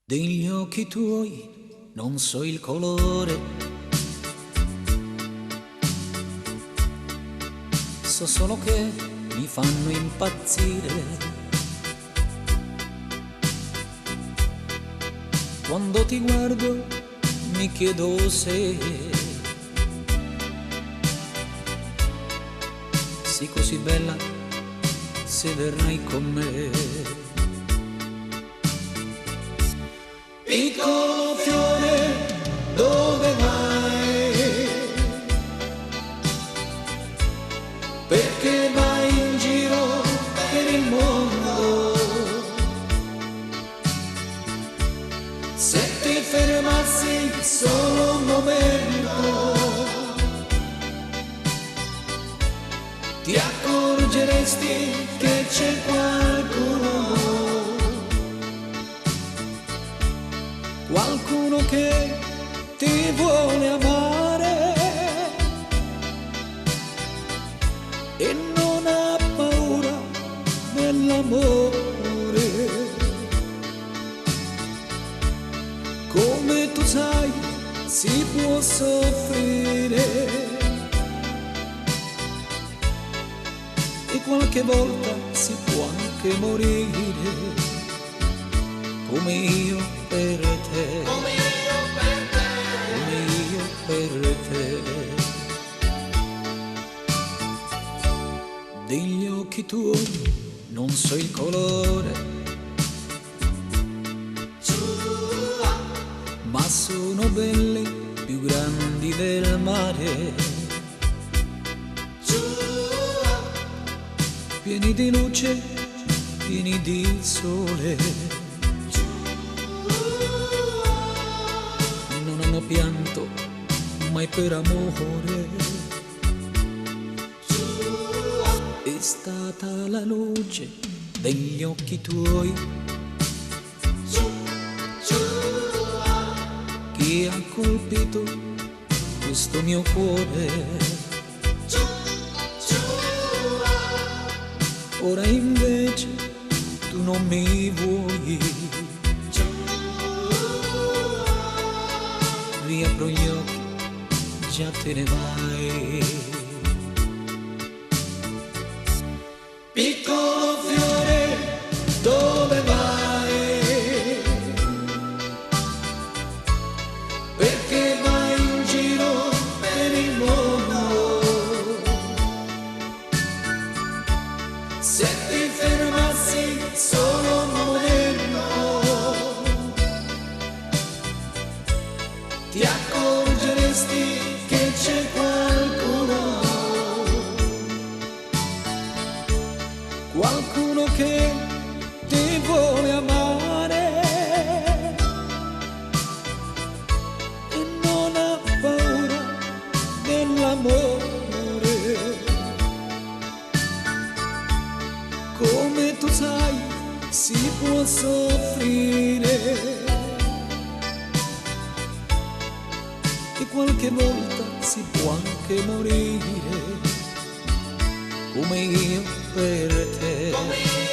Degli occhi tuoi non so il colore, so solo che mi fanno impazzire. Quando ti guardo mi chiedo se sei così bella, se verrai con me. Piccolo fiore, dove vai? Perché vai in giro per il mondo? Se ti fermassi solo un momento, ti accorgeresti che c'è qualcuno che ti vuole amare e non ha paura dell'amore. Come tu sai, si può soffrire e qualche volta si può anche morire. Come io per te, come io per te, come io per te. Degli occhi tuoi non so il colore, ma sono belle, più grandi del mare, pieni di luce, pieni di sole. Pianto mai per amore, è stata la luce degli occhi tuoi che ha colpito questo mio cuore. Ora invece tu non mi vuoi, riapro gli occhi, già te ne vai. Piccolo fiore, dove vai? Perché vai in giro per il mondo? Se ti fermassi solo un momento, ti accorgeresti che c'è qualcuno che ti vuole amare e non ha paura dell'amore. Come tu sai, si può soffrire e qualche volta si può anche morire. Come io per te.